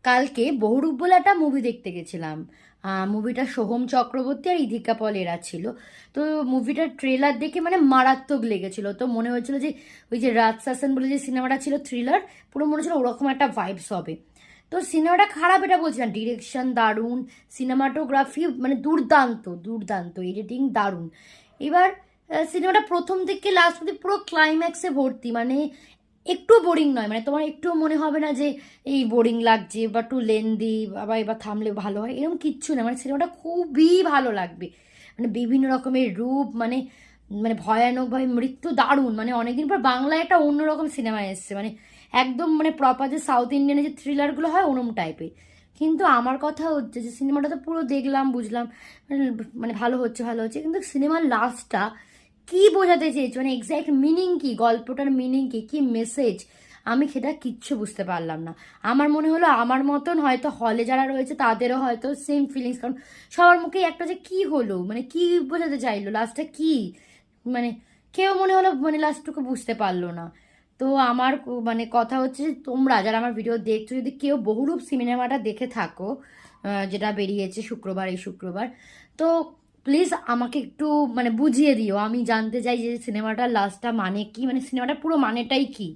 কালকে বহুরূপ বলে একটা মুভি দেখতে গেছিলাম। মুভিটা সোহম চক্রবর্তী আর ইধিকা পল এরা ছিল। তো মুভিটার ট্রেলার দেখে মানে মারাত্মক লেগেছিল। তো মনে হয়েছিল যে ওই যে রাজ শাসন বলে যে সিনেমাটা ছিল থ্রিলার, পুরো মনে হচ্ছিল ওরকম একটা ভাইবস হবে। তো সিনেমাটা খারাপ এটা বলছি না, ডিরেকশন দারুণ, সিনেমাটোগ্রাফি মানে দুর্দান্ত দুর্দান্ত, এডিটিং দারুণ। এবার সিনেমাটা প্রথম থেকে লাস্ট অব্দি পুরো ক্লাইম্যাক্সে ভর্তি, মানে একটু বোরিং নয়, মানে তোমার একটু মনে হবে না যে এই বোরিং লাগছে বা একটু লেন্দি বা এবার থামলে ভালো হয়, এরকম কিচ্ছু না। মানে সিনেমাটা খুবই ভালো লাগবে, মানে বিভিন্ন রকমের রূপ, মানে মানে ভয়ানকভাবে মৃত্যু দারুণ। মানে অনেকদিন পর বাংলায় একটা অন্যরকম সিনেমা এসছে, মানে একদম মানে প্রপার যে সাউথ ইন্ডিয়ানের যে থ্রিলারগুলো হয় ওরম টাইপের। কিন্তু আমার কথা হচ্ছে যে সিনেমাটা তো পুরো দেখলাম বুঝলাম, মানে মানে ভালো হচ্ছে ভালো হচ্ছে, কিন্তু সিনেমার লাস্টটা কি বোঝাতে চেয়েছে, মানে এক্স্যাক্ট মিনিং কি, গল্পটার মিনিং কি, কি মেসেজ, আমি সেটা কিচ্ছু বুঝতে পারলাম না। আমার মনে হলো আমার মতন হয়তো হলে যারা রয়েছে তাদেরও হয়তো সেম ফিলিংস, কারণ সবার মুখে একটা যে কি হলো, মানে কি বোঝাতে চাইলো লাস্টটা কি, মানে কেউ মনে হলো মানে লাস্টটুকু বুঝতে পারলো না। তো আমার মানে কথা হচ্ছে যে তোমরা যারা আমার ভিডিও দেখছো, যদি কেউ বহুরূপ সিনেমাটা দেখে থাকো, যেটা বেরিয়েছে শুক্রবার, এই শুক্রবার, তো প্লিজ আমাকে একটু মানে বুঝিয়ে দিও। আমি জানতে চাই যে সিনেমাটার লাস্টটা মানে কি, মানে সিনেমাটার পুরো মানেটাই কি।